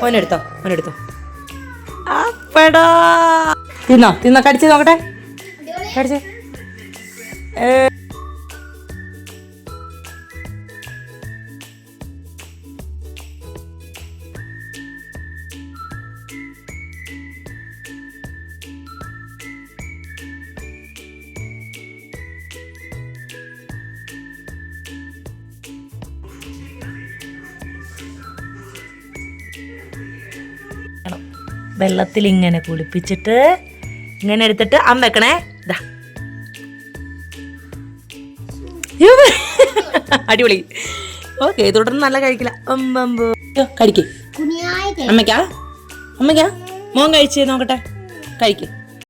ഓനെടുത്തോ അപ്പടാ തിന്നോ കടിച്ച് നോക്കട്ടെ കടിച്ച് വെള്ളത്തിൽ ഇങ്ങനെ കുളിപ്പിച്ചിട്ട് ഇങ്ങനെ എടുത്തിട്ട് അമ്മ വെക്കണേ ഇതാ അടിപൊളി ഓക്കെ തുടർന്ന് നല്ല കഴിക്കില്ല കഴിക്കേ അമ്മയ്ക്കാ മോൻ കഴിച്ചേ നോക്കട്ടെ കഴിക്കേ